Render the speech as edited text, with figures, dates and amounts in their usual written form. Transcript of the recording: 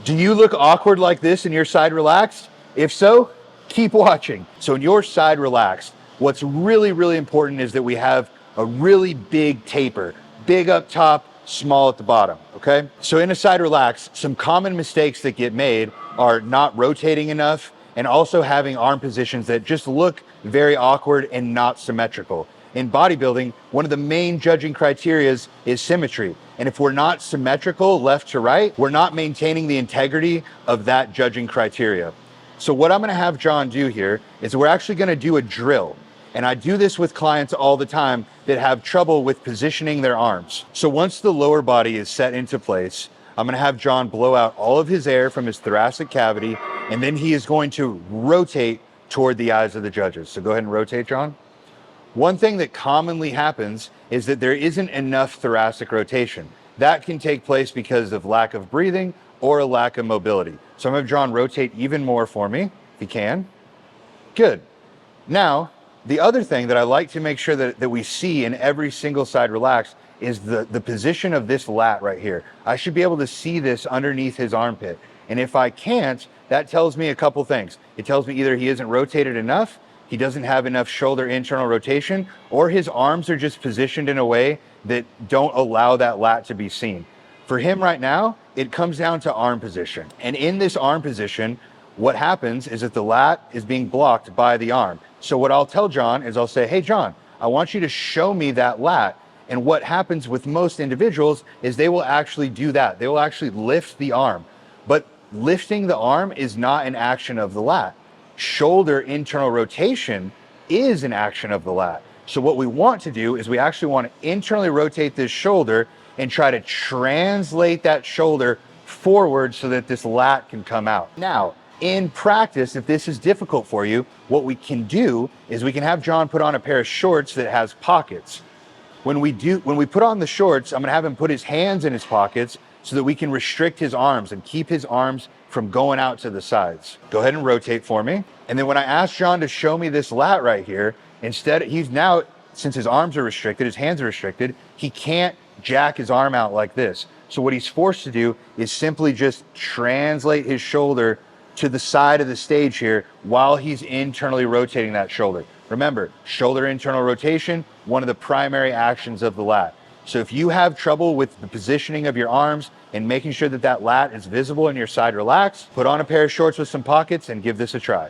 Do you look awkward like this in your side relaxed? If so, keep watching. So in your side relaxed, what's really, really important is that we have a really big taper, big up top, small at the bottom, okay? So in a side relaxed, some common mistakes that get made are not rotating enough and also having arm positions that just look very awkward and not symmetrical. In bodybuilding, one of the main judging criteria is symmetry. And if we're not symmetrical left to right, we're not maintaining the integrity of that judging criteria. So what I'm gonna have John do here is we're actually gonna do a drill. And I do this with clients all the time that have trouble with positioning their arms. So once the lower body is set into place, I'm gonna have John blow out all of his air from his thoracic cavity, and then he is going to rotate toward the eyes of the judges. So go ahead and rotate, John. One thing that commonly happens is that there isn't enough thoracic rotation. That can take place because of lack of breathing or a lack of mobility. So I'm gonna have John rotate even more for me, if he can. Good. Now, the other thing that I like to make sure that we see in every single side relax is the position of this lat right here. I should be able to see this underneath his armpit. And if I can't, that tells me a couple things. It tells me either he isn't rotated enough, he doesn't have enough shoulder internal rotation, or his arms are just positioned in a way that don't allow that lat to be seen. For him right now, it comes down to arm position. And in this arm position, what happens is that the lat is being blocked by the arm. So what I'll tell John is I'll say, hey, John, I want you to show me that lat. And what happens with most individuals is they will actually do that. They will actually lift the arm. But lifting the arm is not an action of the lat. Shoulder internal rotation is an action of the lat. So what we want to do is we actually want to internally rotate this shoulder and try to translate that shoulder forward so that this lat can come out. Now, in practice, if this is difficult for you, what we can do is we can have John put on a pair of shorts that has pockets. When we put on the shorts, I'm gonna have him put his hands in his pockets so that we can restrict his arms and keep his arms from going out to the sides. Go ahead and rotate for me. And then when I ask John to show me this lat right here, instead, he's now, since his arms are restricted, his hands are restricted, he can't jack his arm out like this. So what he's forced to do is simply just translate his shoulder to the side of the stage here while he's internally rotating that shoulder. Remember, shoulder internal rotation, one of the primary actions of the lat. So if you have trouble with the positioning of your arms and making sure that that lat is visible in your side relax, put on a pair of shorts with some pockets and give this a try.